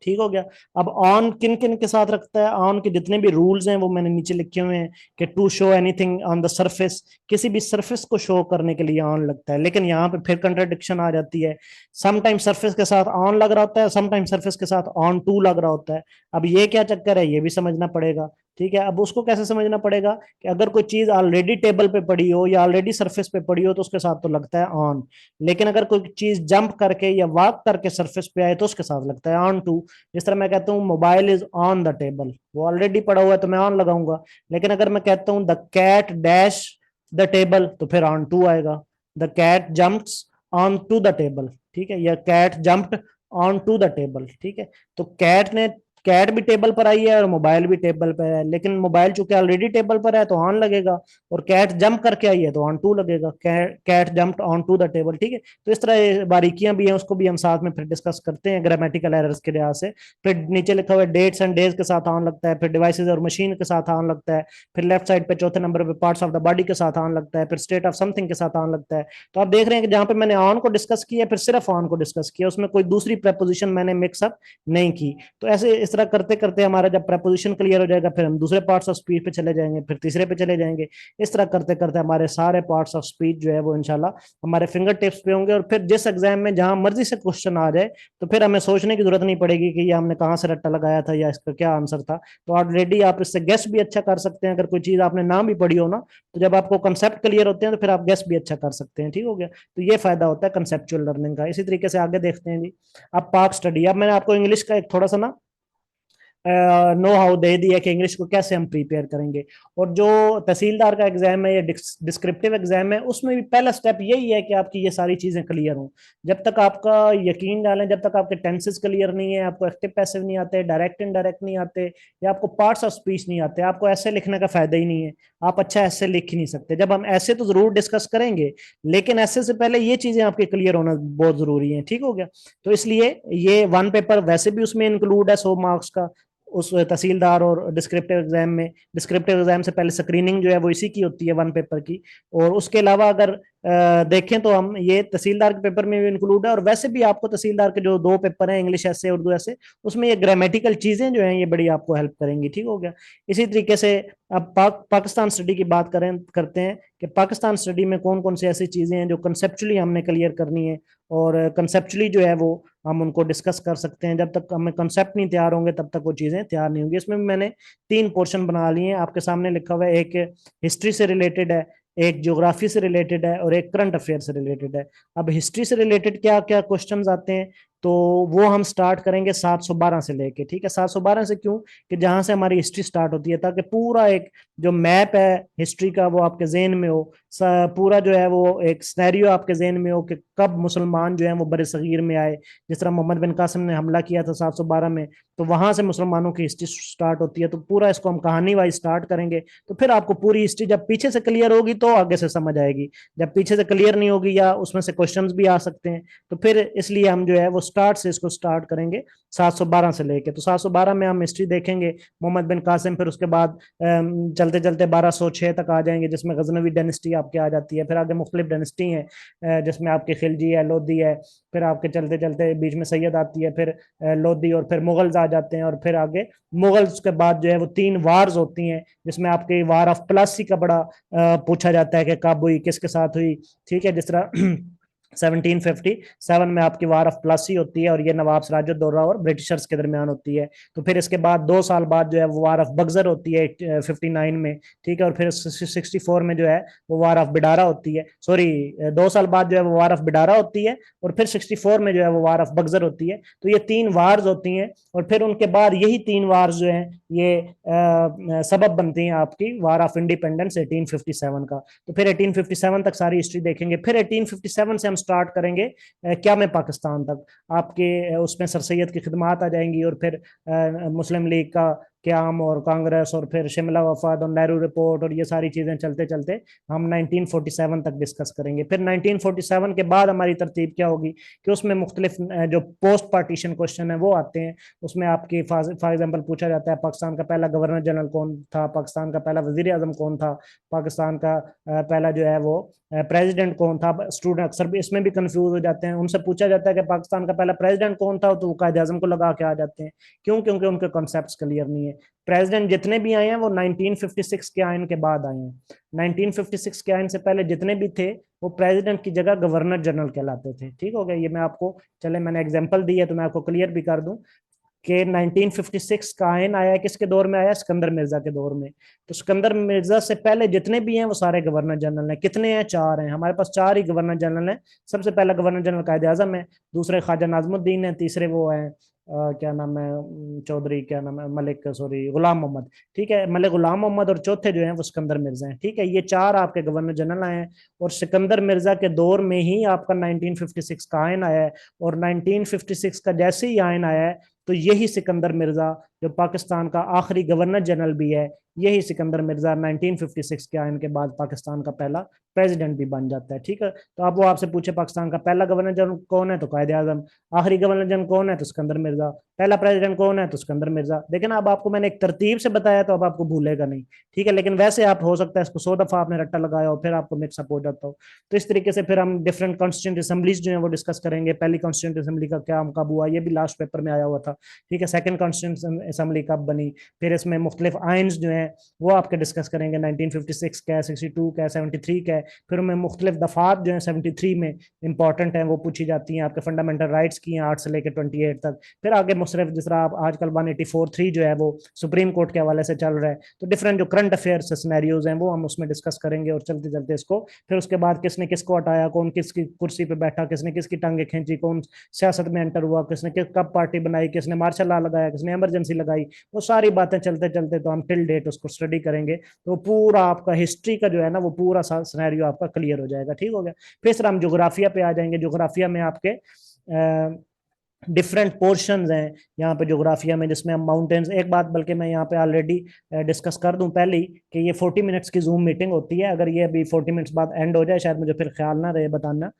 ठीक हो गया। अब ऑन किन किन के साथ रखता है, ऑन के जितने भी रूल्स हैं वो मैंने नीचे लिखे हुए हैं कि to show anything on the surface, किसी भी सरफेस को शो करने के लिए ऑन लगता है। लेकिन यहाँ पे फिर कंट्राडिक्शन आ जाती है, समटाइम सरफेस के साथ ऑन लग रहा होता है, समटाइम सरफेस के साथ ऑन टू लग रहा होता है। अब ये क्या चक्कर है, ये भी समझना पड़ेगा। ठीक है, अब उसको कैसे समझना पड़ेगा कि अगर कोई चीज ऑलरेडी टेबल पे पड़ी हो या ऑलरेडी सरफेस पे पड़ी हो तो उसके साथ तो लगता है ऑन, लेकिन अगर कोई चीज जंप करके या वॉक करके सरफेस पे आए तो उसके साथ लगता है ऑन टू। जिस तरह मैं कहता हूँ mobile is on the table, वो ऑलरेडी पड़ा हुआ है तो मैं ऑन लगाऊंगा, लेकिन अगर मैं कहता हूँ the cat dash the table तो फिर ऑन टू आएगा। The cat jumps on to the table, ठीक है, या cat jumped on to the table. ठीक है, तो कैट भी टेबल पर आई है और मोबाइल भी टेबल पर है, लेकिन मोबाइल चूंकि ऑलरेडी टेबल पर है तो ऑन लगेगा, और कैट जंप करके आई है तो ऑन टू लगेगा, cat jumped on to the table. ठीक है, तो इस तरह बारीकियां भी हैं, उसको भी हम साथ में फिर डिस्कस करते हैं ग्रामेटिकल एरर्स के लिहाज से। फिर नीचे लिखा हुआ है डेट्स एंड डेज के साथ ऑन लगता है, फिर डिवाइसेज और मशीन के साथ ऑन लगता है, फिर लेफ्ट साइड पे चौथे नंबर पे पार्ट्स ऑफ द बॉडी के साथ ऑन लगता है, फिर स्टेट ऑफ समथिंग के साथ ऑन लगता है। तो आप देख रहे हैं कि जहां पे मैंने ऑन को डिस्कस किया फिर सिर्फ ऑन को डिस्कस किया, उसमें कोई दूसरी प्रेपोजिशन मैंने मिक्सअप नहीं की। तो ऐसे इस तरह करते करते हमारा जब प्रेपोजिशन क्लियर हो जाएगा फिर हम दूसरे पार्ट्स ऑफ स्पीच पे चले जाएंगे, फिर तीसरे पे चले जाएंगे। इस तरह करते करते हमारे सारे पार्ट्स ऑफ स्पीच जो है वो इंशाल्लाह हमारे फिंगर टिप्स पे होंगे, और फिर जिस एग्जाम में जहां मर्जी से क्वेश्चन आ जाए तो फिर हमें सोचने की जरूरत नहीं पड़ेगी कि ये हमने कहाँ से रट्टा लगाया था या इसका क्या आंसर था। तो ऑलरेडी आप इससे गेस भी अच्छा कर सकते हैं, अगर कोई चीज आपने ना भी पढ़ी हो ना, तो जब आपको कंसेप्ट क्लियर होते हैं तो फिर आप गेस भी अच्छा कर सकते हैं। ठीक हो गया, तो ये फायदा होता है कंसेप्चुअल लर्निंग का। इसी तरीके से आगे देखते हैं जी। अब पार्क स्टडी, अब मैंने आपको इंग्लिश का एक थोड़ा सा ना नो हाउ दे दिया कि इंग्लिश को कैसे हम प्रिपेयर करेंगे। और जो तहसीलदार का एग्जाम है या डिस्क्रिप्टिव एग्जाम है उसमें भी पहला स्टेप यही है कि आपकी ये सारी चीजें क्लियर हों। जब तक आपका यकीन डालें, जब तक आपके टेंसेस क्लियर नहीं है, आपको एक्टिव पैसिव नहीं आते, डायरेक्ट इनडायरेक्ट नहीं आते, या आपको पार्ट्स ऑफ स्पीच नहीं आते, आपको ऐसे लिखने का फायदा ही नहीं है। आप अच्छा ऐसे लिख ही नहीं सकते। जब हम ऐसे तो जरूर डिस्कस करेंगे, लेकिन ऐसे से पहले ये चीजें आपके क्लियर होना बहुत जरूरी है। ठीक हो गया, तो इसलिए ये वन पेपर वैसे भी उसमें इंक्लूड है 100 मार्क्स का, उस तहसीलदार और डिस्क्रिप्टिव एग्जाम में। डिस्क्रिप्टिव एग्जाम से पहले स्क्रीनिंग जो है वो इसी की होती है, वन पेपर की। और उसके अलावा अगर देखें तो हम ये तहसीलदार के पेपर में भी इंक्लूड है, और वैसे भी आपको तहसीलदार के जो 2 पेपर हैं, इंग्लिश ऐसे उर्दू ऐसे, उसमें ये ग्रामेटिकल चीजें जो हैं ये बड़ी आपको हेल्प करेंगी। ठीक हो गया। इसी तरीके से अब पाकिस्तान स्टडी की बात करते हैं कि पाकिस्तान स्टडी में कौन कौन सी ऐसी चीजें हैं जो कंसेप्चुअली हमने क्लियर करनी है, और कंसेप्चुअली जो है वो हम उनको डिस्कस कर सकते हैं। जब तक हमें कंसेप्ट नहीं तैयार होंगे तब तक वो चीजें तैयार नहीं होंगी। इसमें भी मैंने 3 पोर्शन बना लिए हैं, आपके सामने लिखा हुआ है। एक हिस्ट्री से रिलेटेड है, एक ज्योग्राफी से रिलेटेड है, और एक करंट अफेयर से रिलेटेड है। अब हिस्ट्री से रिलेटेड क्या क्या क्वेश्चंस आते हैं, तो वो हम स्टार्ट करेंगे 712 से लेके। ठीक है, 712 से क्यों, कि जहां से हमारी हिस्ट्री स्टार्ट होती है, ताकि पूरा एक जो मैप है हिस्ट्री का वो आपके जहन में हो, पूरा जो है वो एक सिनेरियो आपके जहन में हो कि कब मुसलमान जो है वो बड़े सगीर में आए। जिस तरह मोहम्मद बिन कासिम ने हमला किया था 712 में, तो वहां से मुसलमानों की हिस्ट्री स्टार्ट होती है। तो पूरा इसको हम कहानी वाइज स्टार्ट करेंगे, तो फिर आपको पूरी हिस्ट्री जब पीछे से क्लियर होगी तो आगे से समझ आएगी। जब पीछे से क्लियर नहीं होगी या उसमें से क्वेश्चंस भी आ सकते हैं, तो फिर इसलिए हम जो है वो स्टार्ट से इसको स्टार्ट करेंगे 712 से लेके। तो 712 में हम हिस्ट्री देखेंगे मोहम्मद बिन कासिम, फिर उसके बाद चलते चलते 1206 तक आ जाएंगे, जिसमें गजनवी डायनेस्टी आपके आ जाती है। फिर आगे मुख्तलिफ डायनेस्टी हैं, जिसमें आपके खिलजी है, लोधी है, फिर आपके चलते चलते बीच में सैयद आती है, फिर लोधी, और फिर मुगल्स आ जाते हैं, और फिर आगे मुगल्स के बाद जो है वो 3 वार्स होती हैं, जिसमें आपके वार ऑफ प्लासी का बड़ा पूछा जाता है कि कब हुई, किसके साथ हुई। ठीक है, जिस तरह 1757 में आपकी वार ऑफ प्लासी होती है, और ये नवाब सिराजुद्दौला और ब्रिटिशर्स के दरमियान होती है। तो फिर इसके बाद 2 साल बाद जो है वो वार ऑफ बगजर होती है 59 में। ठीक है, और फिर 64 में जो है वो वार ऑफ बिडारा होती है, सॉरी 2 साल बाद जो है वो वार ऑफ बिडारा होती है, और फिर 64 में जो है वो वार ऑफ बगजर होती है। तो ये 3 वार्स होती हैं, और फिर उनके बाद यही 3 वार्स जो हैं ये सबब बनती हैं आपकी वार ऑफ इंडिपेंडेंस 1857 का। तो फिर 1857 तक सारी हिस्ट्री देखेंगे। फिर 1857 से हम स्टार्ट करेंगे क्या में पाकिस्तान तक। आपके उसमें सर सैयद की खिदमात आ जाएंगी, और फिर मुस्लिम लीग का क्याम और कांग्रेस और फिर शिमला वफाद और नेहरू रिपोर्ट और ये सारी चीजें चलते चलते हम 1947 तक डिस्कस करेंगे। फिर 1947 के बाद हमारी तरतीब क्या होगी कि उसमें मुख्तलिफ जो पोस्ट पार्टीशन क्वेश्चन है वो आते हैं। उसमें आपकी फॉर एग्जाम्पल पूछा जाता है पाकिस्तान का पहला गवर्नर जनरल कौन था, पाकिस्तान का पहला वजीर आजम कौन था, पाकिस्तान का पहला जो है वो प्रेसिडेंट कौन था। स्टूडेंट अक्सर भी इसमें भी कंफ्यूज हो जाते हैं, उनसे पूछा जाता है कि पाकिस्तान का पहला प्रेसिडेंट कौन था, तो वो कायद आजम को लगा के आ जाते हैं। क्यों? क्योंकि उनके कॉन्सेप्ट क्लियर नहीं है। प्रेसिडेंट जितने भी आए हैं वो 1956 के आयन के बाद आए हैं। 1956 के आयन से पहले जितने भी थे वो प्रेसिडेंट की जगह गवर्नर जनरल कहलाते थे। ठीक हो गया? ये मैं आपको, चले मैंने एग्जांपल दी है तो मैं आपको क्लियर भी कर दूं कि 1956 का आयन आया किसके दौर में आया? सिकंदर मिर्जा के दौर में। तो सिकंदर मिर्जा से पहले जितने भी हैं वो सारे गवर्नर जनरल हैं। कितने हैं? चार हैं। हमारे पास चार ही गवर्नर जनरल हैं। सबसे पहला गवर्नर जनरल कायद आजम है, दूसरे ख्वाजा नाजमुद्दीन है, तीसरे वो हैं क्या नाम है, चौधरी क्या नाम है, मलिक, सॉरी, गुलाम मोहम्मद। ठीक है, मलिक गुलाम मोहम्मद, और चौथे जो हैं वो सिकंदर मिर्जा हैं। ठीक है, ये चार आपके गवर्नर जनरल आए हैं और सिकंदर मिर्जा के दौर में ही आपका 1956 का आयन आया है। और 1956 का जैसे ही आयन आया है तो यही सिकंदर मिर्जा जो पाकिस्तान का आखिरी गवर्नर जनरल भी है, यही सिकंदर मिर्जा 1956 के आयन के बाद पाकिस्तान का पहला प्रेसिडेंट भी बन जाता है। ठीक है, तो अब वो आपसे पूछे पाकिस्तान का पहला गवर्नर जनरल कौन है, तो कायदे आजम। आखिरी गवर्नर जनरल कौन है, तो सिकंदर मिर्जा। पहला प्रेसिडेंट कौन है, तो सिकंदर मिर्जा। देखिए ना, अब आपको मैंने एक तरतीब से बताया तो अब आपको भूलेगा नहीं। ठीक है, लेकिन वैसे आप हो सकता है इसको 100 दफा आपने रट्टा लगाया हो फिर आपको मिक्सअप हो जाता हो। तो इस तरीके से फिर हम डिफरेंट कॉन्स्टिट्यूंट असेंबलीज जो है वो डिस्कस करेंगे। पहली कॉन्स्टिट्यूंट असेंबली का क्या कब हुआ, ये भी लास्ट पेपर में आया हुआ था। ठीक है, सेकंड कॉन्स्टिट्यूंट असेंबली कब बनी, फिर इसमें मुख्तलिफ आइन्स जो हैं वो आपके डिस्कस करेंगे। 1956 का, 62 का, 73 का। फिर उनमें मुख्तलिफ दफात जो है 73 में इंपॉर्टेंट हैं वो पूछी जाती हैं। आपके फंडामेंटल राइट्स की हैं 8 से लेकर 28 तक। फिर आगे मुशरफ जिस तरह आप आजकल 184(3) जो है वो सुप्रीम कोर्ट के हवाले से चल रहा है, तो डिफरेंट जो करंट अफेयर्स सिनेरियोज हैं वो हम उसमें डिस्कस करेंगे। और चलते चलते इसको फिर उसके बाद किसने किसको हटाया, कौन किसकी कुर्सी पे बैठा, किसने किसकी टांगे खींची, कौन सियासत में एंटर हुआ, किसने किस कब पार्टी बनाई, किसने मार्शल लॉ लगाया, किसने इमरजेंसी लगाई, वो सारी बातें चलते चलते तो हम टिल डेट उसको स्टडी करेंगे। तो पूरा आपका हिस्ट्री का जो है ना वो पूरा सिनेरियो आपका क्लियर हो जाएगा। ठीक हो गया? फिर सर हम जोग्राफिया पे आ जाएंगे। जोग्राफिया में आपके डिफरेंट पोर्शंस हैं यहाँ पे जोग्राफिया में, जिसमें हम माउंटेन्स, एक बात बल्कि मैं यहाँ पे ऑलरेडी डिस्कस कर दूं पहले ही कि ये 40 मिनट्स की जूम मीटिंग होती है। अगर ये अभी 40 मिनट्स बाद एंड हो जाए, शायद मुझे फिर ख्याल ना रहे बताना,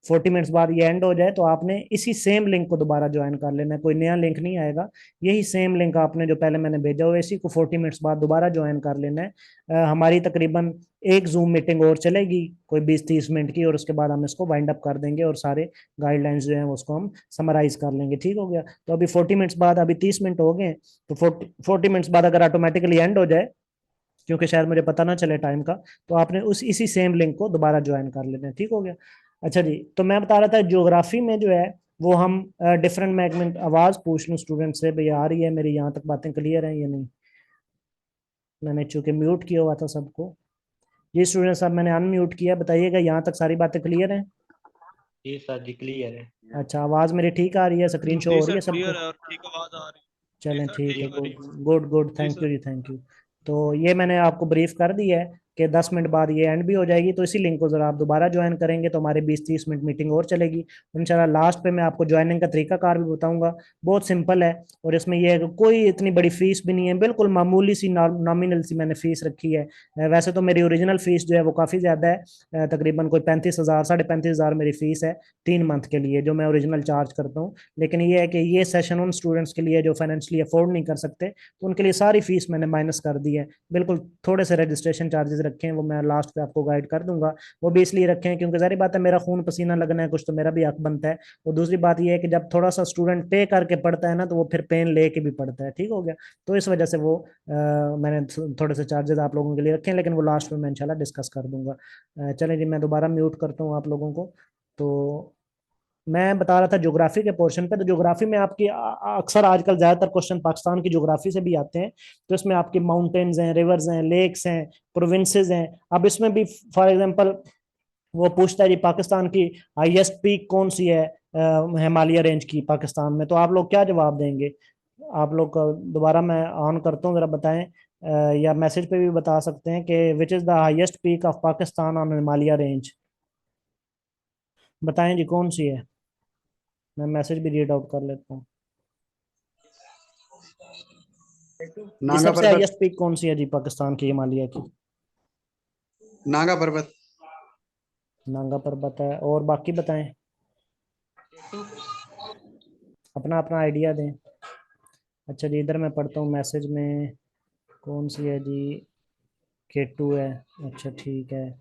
40 मिनट्स बाद ये एंड हो जाए तो आपने इसी सेम लिंक को दोबारा ज्वाइन कर लेना है। कोई नया लिंक नहीं आएगा, यही सेम लिंक आपने जो पहले मैंने भेजा हुआ इसी को 40 मिनट्स बाद दोबारा ज्वाइन कर लेना है। हमारी तकरीबन एक जूम मीटिंग और चलेगी कोई 20-30 मिनट की, और उसके बाद हम इसको वाइंड अप कर देंगे और सारे गाइडलाइंस जो हैं उसको हम समराइज कर लेंगे। ठीक हो गया? तो अभी 40 मिनट्स बाद, अभी 30 मिनट हो गए, तो 40 मिनट्स बाद अगर ऑटोमेटिकली एंड हो जाए, क्योंकि शायद मुझे पता ना चले टाइम का, तो आपने उस इसी सेम लिंक को दोबारा ज्वाइन कर लेना है। ठीक हो गया? अच्छा जी, तो मैं बता रहा था ज्योग्राफी में जो है वो हम डिफरेंट, मैं एक मिनट आवाज पूछ लूँ स्टूडेंट से, भैया आ रही है मेरी यहाँ तक बातें क्लियर हैं या नहीं? मैंने चूंकि म्यूट किया हुआ था सबको। जी स्टूडेंट साहब, मैंने अनम्यूट किया, बताइएगा यहाँ तक सारी बातें क्लियर हैं? जी सर जी, क्लियर है। अच्छा, आवाज मेरी ठीक आ रही है, स्क्रीन शो जी हो रही सर है सबको? क्लियर है और ठीक आवाज आ रही है। जी चलें सर ठीक ठीक है, आ गुड रही है। गुड गुड, जी थैंक यू सर। जी, थैंक यू। तो ये मैंने आपको ब्रीफ कर दी है कि 10 मिनट बाद ये एंड भी हो जाएगी, तो इसी लिंक को जरा आप दोबारा ज्वाइन करेंगे तो हमारे 20-30 मिनट मीटिंग और चलेगी। इंशाल्लाह लास्ट पे मैं आपको ज्वाइनिंग का तरीका कार भी बताऊंगा, बहुत सिंपल है। और इसमें यह है कि कोई इतनी बड़ी फीस भी नहीं है, बिल्कुल मामूली सी नॉमिनल सी मैंने फीस रखी है। वैसे तो मेरी ओरिजिनल फीस जो है वो काफ़ी ज़्यादा है, तकरीबन कोई 35,000, 35,500 मेरी फीस है 3 मंथ के लिए, जो मैं ओरिजिनल चार्ज करता हूँ। लेकिन ये है कि ये सेशन उन स्टूडेंट्स के लिए जो फाइनेंशियली अफोर्ड नहीं कर सकते, तो उनके लिए सारी फीस मैंने माइनस कर दी है। बिल्कुल थोड़े से रजिस्ट्रेशन चार्जेस रखे हैं, वो मैं लास्ट पे आपको गाइड कर दूंगा। वो भी इसलिए रखे हैं क्योंकि जारी बात है मेरा खून पसीना लगना है कुछ, तो मेरा भी हक बनता है। और दूसरी बात ये है कि जब थोड़ा सा स्टूडेंट पे करके पढ़ता है ना तो वो फिर पेन लेके भी पढ़ता है। ठीक हो गया? तो इस वजह से वो मैंने थोड़े से चार्जेस आप लोगों के लिए रखे हैं, लेकिन वो लास्ट में मैं इंशाल्लाह डिस्कस कर दूंगा। चलें जी, मैं दोबारा म्यूट करता हूँ आप लोगों को। तो मैं बता रहा था ज्योग्राफी के पोर्शन पे, तो ज्योग्राफी में आपकी अक्सर आजकल ज्यादातर क्वेश्चन पाकिस्तान की ज्योग्राफी से भी आते हैं। तो इसमें आपकी माउंटेन्स हैं, रिवर्स हैं, लेक्स हैं, प्रोविंसेस हैं। अब इसमें भी फॉर एग्जांपल वो पूछता है जी पाकिस्तान की हाईएस्ट पीक कौन सी है हिमालय रेंज की पाकिस्तान में, तो आप लोग क्या जवाब देंगे? आप लोग दोबारा मैं ऑन करता हूँ, जरा बताएं। या मैसेज पे भी बता सकते हैं कि which is the highest peak of Pakistan on Himalaya range. बताएं जी कौन सी है? मैं मैसेज भी रीड आउट कर लेता हूँ। ये नागा सबसे पर्वत। हाईएस्ट पीक कौन सी है जी पाकिस्तान की हिमालय की? नागा पर्वत। नांगा पर्वत है, और बाकी बताएं, अपना अपना आइडिया दें। अच्छा जी, इधर मैं पढ़ता हूँ मैसेज में, कौन सी है जी? K2 है। अच्छा ठीक है,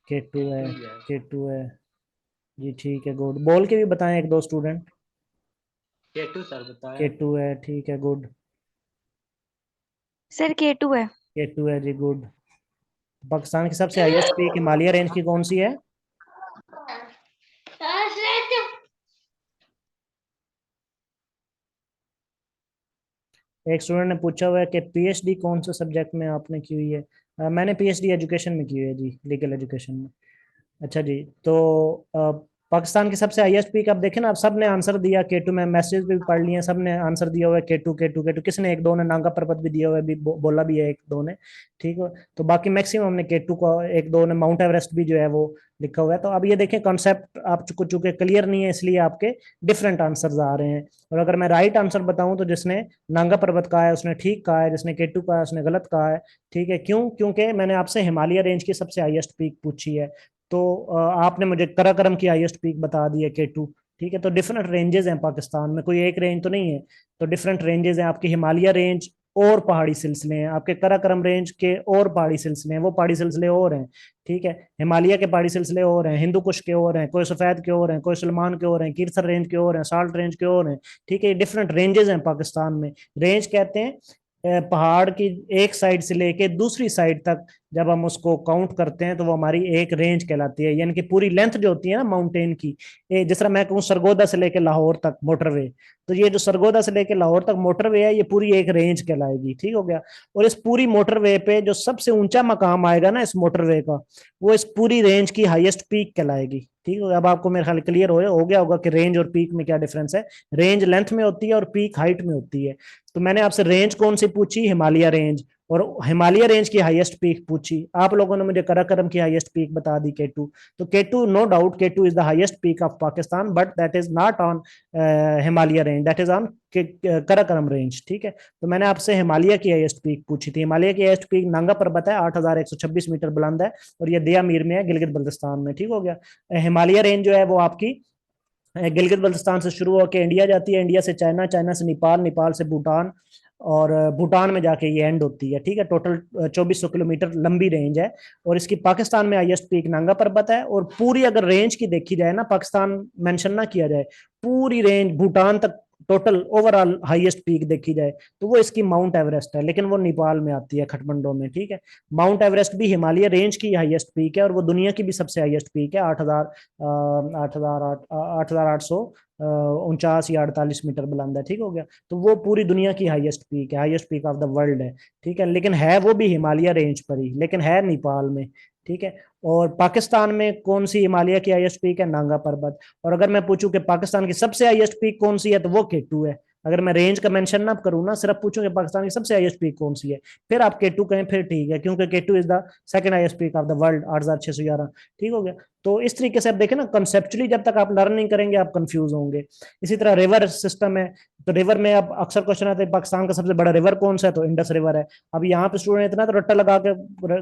K2 है, K2 है जी, ठीक है, गुड। बोल के भी बताएं एक दो स्टूडेंट। K2 सर बताया। K2 है, ठीक है, गुड। सर K2 है। K2 है जी, गुड। पाकिस्तान की सबसे हाईएस्ट पीक हिमालय रेंज की कौन सी है? एक स्टूडेंट ने पूछा हुआ है कि पीएचडी कौन से सब्जेक्ट में आपने की हुई है? मैंने पीएचडी एजुकेशन में की हुई है जी, लीगल एजुकेशन में। अच्छा जी, तो पाकिस्तान की सबसे हाईएस्ट पीक आप देखें ना, आप सब ने आंसर दिया K2 में, मैसेज भी पढ़ लिए, सब ने आंसर दिया हुआ है K2 K2 K2। किसने? एक दो ने नांगा पर्वत भी दिया हुआ है, भी बोला भी है एक दो ने, ठीक है। तो बाकी मैक्सिमम हमने K2 को, एक दो ने माउंट एवरेस्ट भी जो है वो लिखा हुआ है। तो अब ये देखें, कॉन्सेप्ट आप चूंकि क्लियर नहीं है, इसलिए आपके डिफरेंट आंसर्स आ रहे हैं। और अगर मैं राइट आंसर बताऊं तो जिसने नांगा पर्वत कहा है उसने ठीक कहा है, जिसने K2 कहा है उसने गलत कहा है, ठीक है। क्यों? क्योंकि मैंने आपसे हिमालय रेंज की सबसे हाईएस्ट पीक पूछी है, तो आपने मुझे कराकरम की हाईएस्ट पीक बता दी है K2, ठीक है। तो डिफरेंट रेंजेस हैं पाकिस्तान में, कोई एक रेंज तो नहीं है, तो डिफरेंट रेंजेस हैं। आपकी हिमालय रेंज और पहाड़ी सिलसिले हैं, आपके कराकरम रेंज के और पहाड़ी सिलसिले हैं, वो पहाड़ी सिलसिले और हैं, ठीक है। हिमालय के पहाड़ी सिलसिले और हैं, हिंदू कुश के और हैं, कोई सफेद के और हैं, कोई सलमान के और हैं, कीरथर रेंज के और हैं, साल्ट रेंज के और हैं, ठीक है। डिफरेंट रेंजेस हैं पाकिस्तान में। रेंज कहते हैं पहाड़ की एक साइड से लेके दूसरी साइड तक जब हम उसको काउंट करते हैं तो वो हमारी एक रेंज कहलाती है, यानी कि पूरी लेंथ जो होती है ना माउंटेन की, जिस तरह मैं कहूँ सरगोदा से लेके लाहौर तक मोटरवे, तो ये जो सरगोदा से लेके लाहौर तक मोटरवे है, ये पूरी एक रेंज कहलाएगी, ठीक हो गया। और इस पूरी मोटरवे पे जो सबसे ऊंचा मकाम आएगा ना इस मोटरवे का, वो इस पूरी रेंज की हाईएस्ट पीक कहलाएगी, ठीक है। अब आपको मेरे ख्याल क्लियर हो गया होगा कि रेंज और पीक में क्या डिफरेंस है। रेंज लेंथ में होती है और पीक हाइट में होती है। तो मैंने आपसे रेंज कौन सी पूछी? हिमालय रेंज। और हिमालय रेंज की हाईएस्ट पीक पूछी, आप लोगों ने मुझे कराकरम की हाईएस्ट पीक बता दी K2। तो K2, no doubt K2 is the highest peak of Pakistan, but that is not on Himalaya range, that is on Karakoram range, ठीक है। तो मैंने आपसे हिमालय की हाईएस्ट पीक पूछी थी। हिमालय की हाईएस्ट पीक नांगा पर्वत है, 8,126 मीटर बुलंद है, और ये दिया मीर में है, गिलगित बल्तिस्तान में, ठीक हो गया। हिमालय रेंज जो है वो आपकी गिलगित बल्तिस्तान से शुरू होकर इंडिया जाती है, इंडिया से चाइना, चाइना से नेपाल, नेपाल से भूटान, और भूटान में जाके ये एंड होती है, ठीक है। टोटल 2400 किलोमीटर लंबी रेंज है। और इसकी पाकिस्तान में हाईएस्ट पीक नांगा पर्वत है। और पूरी अगर रेंज की देखी जाए ना, पाकिस्तान मेंशन ना किया जाए, पूरी रेंज भूटान तक टोटल ओवरऑल हाईएस्ट पीक देखी जाए तो वो इसकी माउंट एवरेस्ट है, लेकिन वो नेपाल में आती है, खटमंडो में, ठीक है। माउंट एवरेस्ट भी हिमालय रेंज की हाईएस्ट पीक है, और वो दुनिया की भी सबसे हाईएस्ट पीक है, 8,849 या 48 मीटर बुलंद है, ठीक हो गया। तो वो पूरी दुनिया की हाईएस्ट पीक है, highest peak of the world है, ठीक है। लेकिन है वो भी हिमालय रेंज पर ही, लेकिन है नेपाल में, ठीक है। और पाकिस्तान में कौन सी हिमालय की हाईएस्ट पीक है? नांगा पर्वत। और अगर मैं पूछूं कि पाकिस्तान की सबसे हाईएस्ट पीक कौन सी है, तो वो K2 है। अगर मैं रेंज का मेंशन ना करूँ ना, सिर्फ पूछूं कि पाकिस्तान की सबसे हाईएस्ट पीक कौन सी है, फिर आप K2 कहें, फिर ठीक है, क्योंकि K2 is the second highest peak of the world, 8,611, ठीक हो गया। तो इस तरीके से आप देखें ना, कंसेप्चुअली जब तक आप लर्न नहीं करेंगे आप कंफ्यूज होंगे। इसी तरह रिवर सिस्टम है, तो रिवर में अब अक्सर क्वेश्चन आता है पाकिस्तान का सबसे बड़ा रिवर कौन सा है, तो इंडस रिवर है। अब यहाँ पे स्टूडेंट इतना तो रट्टा लगा के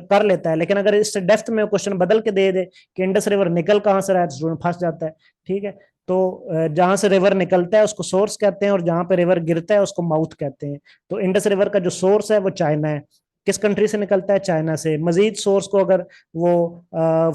कर लेता है, लेकिन अगर इससे डेप्थ में क्वेश्चन बदल के दे दे कि इंडस रिवर निकल कहाँ से रहा है, तो स्टूडेंट फंस जाता है, ठीक है। तो जहां से रिवर निकलता है उसको सोर्स कहते हैं, और जहां पे रिवर गिरता है उसको माउथ कहते हैं। तो इंडस रिवर का जो सोर्स है वो चाइना है। किस कंट्री से निकलता है? चाइना से। मजीद सोर्स को अगर वो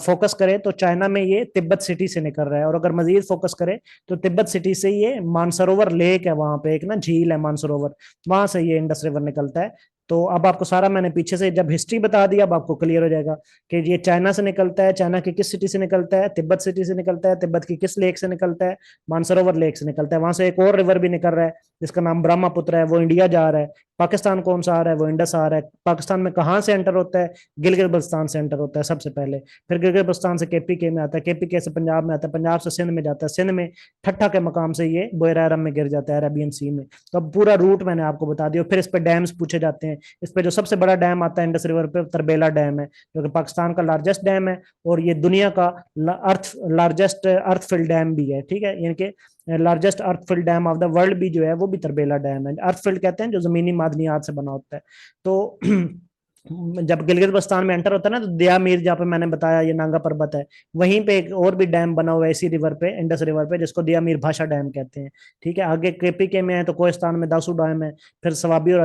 फोकस करे तो चाइना में ये तिब्बत सिटी से निकल रहा है, और अगर मजीद फोकस करे तो तिब्बत सिटी से ये मानसरोवर लेक है, वहां पे एक ना झील है मानसरोवर, वहां से ये इंडस रिवर निकलता है। तो अब आपको सारा मैंने पीछे से जब हिस्ट्री बता दिया, अब आपको क्लियर हो जाएगा कि ये चाइना से निकलता है, चाइना की किस सिटी से निकलता है, तिब्बत सिटी से निकलता है, तिब्बत की किस लेक से निकलता है, मानसरोवर लेक से निकलता है। वहां से एक और रिवर भी निकल रहा है जिसका नाम ब्रह्मपुत्र है, वो इंडिया जा रहा है। पाकिस्तान कौन सा आ रहा है? वो इंडस आ रहा है। पाकिस्तान में कहाँ से एंटर होता है? गिलगित बल्तिस्तान से एंटर होता है सबसे पहले, फिर गिलगित बल्तिस्तान से KPK में आता है, KPK से पंजाब में आता है, पंजाब से सिंध में जाता है, सिंध में ठट्ठा के मकाम से ये बोयरा में गिर जाता है, अरेबियन सी में। तो अब पूरा रूट मैंने आपको बता दिया। फिर इस पे डैम्स पूछे जाते हैं। इस पे जो सबसे बड़ा डैम आता है इंडस रिवर पे, तरबेला डैम है, जो कि पाकिस्तान का लार्जेस्ट डैम है, और ये दुनिया का लार्जेस्ट अर्थ फिल डैम भी है, ठीक है। यानी कि largest earth filled dam of the world भी जो है वो भी तरबेला डैम है। अर्थफिल्ड कहते हैं जो जमीनी मादनियात से बना होता है। तो जब गिलगित बल्तिस्तान में एंटर होता है ना, तो दया मीर, जहाँ पे मैंने बताया ये नांगा पर्वत है, वहीं पे एक और भी डैम बना हुआ है इसी रिवर पे, इंडस रिवर पे, जिसको दया मीर भाषा डैम कहते हैं। ठीक है, आगे केपीके में है तो कोहिस्तान में दासू डैम है, फिर सवाबी और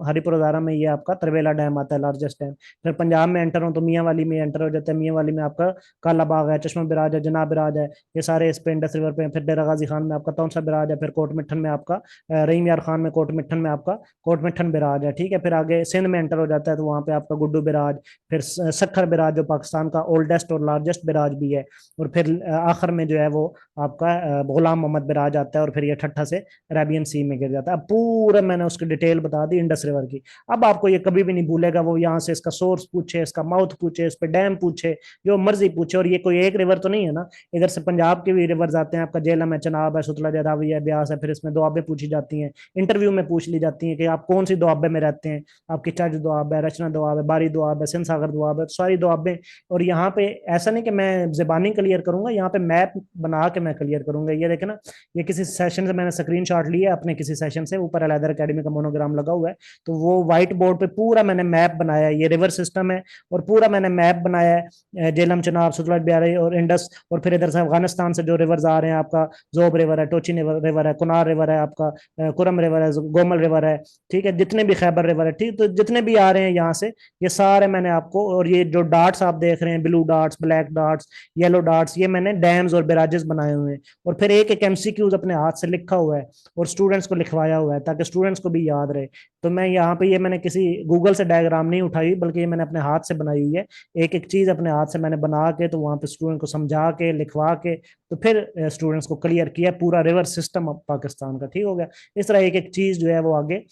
हरिपुर हजारा में ये आपका तरवेला डैम आता है, लार्जेस्ट डैम। फिर पंजाब में एंटर हो तो मियाँ वाली में एंटर हो जाता है, मियाँ वाली में आपका काला बाग है, चश्मा बिराज है, जनाब बिराज है, ये सारे इस पे इंडस रिवर पे। फिर डेरा गाजी खान में आपका तौसा बिराज है, फिर कोट मिठन में आपका रहीम यार खान में कोट मिठन में आपका कोट मिठन बिराज है। ठीक है, फिर आगे सिंध में एंटर हो जाता है तो वहां पे आपका गुड्डू बिराज, फिर सखर बिराज जो पाकिस्तान का ओल्डेस्ट और लार्जेस्ट बिराज भी है, और फिर आखिर में जो है वो आपका गुलाम मोहम्मद बिराज आता है, और फिर ये ठट्ठा से अरेबियन सी में गिर जाता है। अब पूरा मैंने उसकी डिटेल बता दी इंडस रिवर की। अब आपको ये कभी भी नहीं भूलेगा, वो यहाँ से इसका सोर्स पूछे, इसका माउथ पूछे, इस पे डैम पूछे, जो मर्जी पूछे। और ये कोई एक रिवर तो नहीं है ना, इधर से पंजाब के भी रिवर्स आते हैं, आपका झेलम है, चनाब है, सुतलज है, रावी है, ब्यास है, फिर इसमें दुआबे पूछी जाती हैं, इंटरव्यू में पूछ ली जाती हैं कि आप कौन सी दुआबे में रहते हैं, आपकी चज दुआब है, रचना दुआब है, बारी दुआब है, सिंध सागर दुआब है, तो सारी दुआबें। और यहाँ पे ऐसा नहीं कि मैं जबानी क्लियर करूंगा, यहाँ पे मैप बना के मैं क्लियर करूंगा। ये देखे ना, ये किसी सेशन से मैंने स्क्रीनशॉट लिया है अपने किसी सेशन से, ऊपर अलैदर एकेडमी का मोनोग्राम लगा हुआ है, तो वो व्हाइट बोर्ड पे पूरा मैंने मैप बनाया है, ये रिवर सिस्टम है, और पूरा मैंने मैप बनाया है, जेलम, चनाब, सतलज, ब्यारी और इंडस। और फिर इधर से अफगानिस्तान से जो रिवर्स आ रहे हैं, आपका जोब रिवर है, टोची रिवर है, कुनार रिवर है, आपका कुरम रिवर है, गोमल रिवर है, ठीक है, जितने भी खैबर रिवर है, ठीक, तो जितने भी आ रहे हैं यहाँ से, ये सारे मैंने आपको, और ये जो डॉट्स आप देख रहे हैं, blue dots, black dots, yellow dots, ये मैंने डैम्स और बैराजेस बनाए हुए हैं। और फिर एक एक एमसीक्यूज अपने हाथ से लिखा हुआ है और स्टूडेंट्स को लिखवाया हुआ है, ताकि स्टूडेंट्स को भी याद रहे। तो मैं यहाँ पे, ये मैंने किसी गूगल से डायग्राम नहीं उठाई, बल्कि ये मैंने अपने हाथ से बनाई हुई है, एक एक चीज अपने हाथ से मैंने बना के, तो वहां पे स्टूडेंट को समझा के, लिखवा के, तो फिर स्टूडेंट्स को क्लियर किया पूरा रिवर सिस्टम पाकिस्तान का। ठीक हो गया। इस तरह एक एक चीज जो है वो आगे।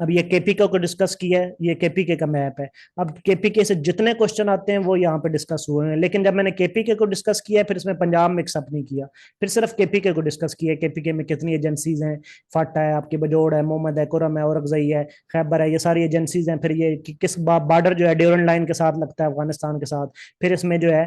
अब ये केपीके को डिस्कस किया है, ये केपीके का मैप है। अब केपीके से जितने क्वेश्चन आते हैं वो यहाँ पे डिस्कस हुए हैं, लेकिन जब मैंने केपीके को डिस्कस किया फिर इसमें पंजाब मिक्सअप नहीं किया, फिर सिर्फ केपीके को डिस्कस किया। केपीके में कितनी एजेंसीज हैं, फाटा है, आपकी बजोड़ है, मोहम्मद है, कुरम है, औरकजई है, खैबर है, ये सारी एजेंसीज हैं। फिर ये किस बॉर्डर जो है ड्यूरन लाइन के साथ लगता है अफगानिस्तान के साथ। फिर इसमें जो है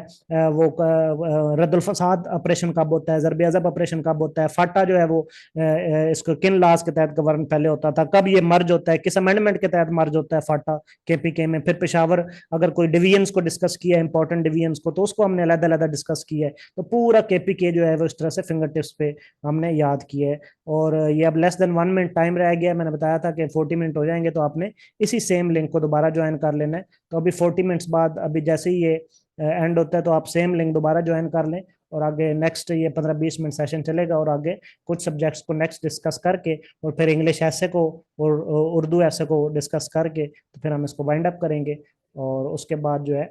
वो रद्दुल फसाद ऑपरेशन कब होता है, ज़रब अज़ब ऑपरेशन कब होता है, फाटा जो है वो इसको किन लॉज के तहत गवर्न पहले होता था, कब ये मर्ज होता है, किस अमेंडमेंट के तहत मर्ज होता है फाटा केपीके में। फिर पेशावर, अगर कोई डिवीजन्स को डिस्कस किया है, इंपॉर्टेंट डिवीजन्स को, तो उसको हमने अलग अलग डिस्कस किया है। तो पूरा केपीके जो है वो इस तरह से फिंगर टिप्स पे हमने याद किया है। और ये अब लेस देन 1 मिनट टाइम रह गया, मैंने बताया था कि 40 मिनट हो जाएंगे, तो आपने इसी सेम लिंक को दोबारा ज्वाइन कर लेना है। तो अभी 40 मिनट्स बाद, अभी जैसे ही ये एंड होता है, तो आप सेम लिंक दोबारा ज्वाइन कर लें, और आगे नेक्स्ट ये 15-20 मिनट सेशन चलेगा, और आगे कुछ सब्जेक्ट्स को नेक्स्ट डिस्कस करके, और फिर इंग्लिश ऐसे को और उर्दू ऐसे को डिस्कस करके, तो फिर हम इसको वाइंड अप करेंगे। और उसके बाद जो है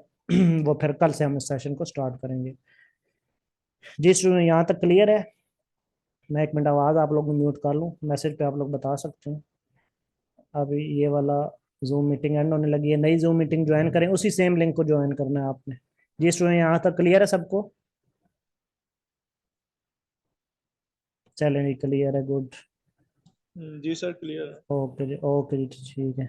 वो फिर कल से हम इस सेशन को स्टार्ट करेंगे। जी स्टूडेंट, यहाँ तक क्लियर है? मैं 1 मिनट आवाज़ आप लोग म्यूट कर लूँ, मैसेज पे आप लोग बता सकते हैं। अभी ये वाला जूम मीटिंग एंड होने लगी है, नई जूम मीटिंग ज्वाइन करें, उसी सेम लिंक को ज्वाइन करना है आपने। जी स्टूडेंट, यहाँ तक क्लियर है सबको? चलें जी, क्लियर है, गुड। जी सर, क्लियर है। ओके जी, ओके जी, ठीक है।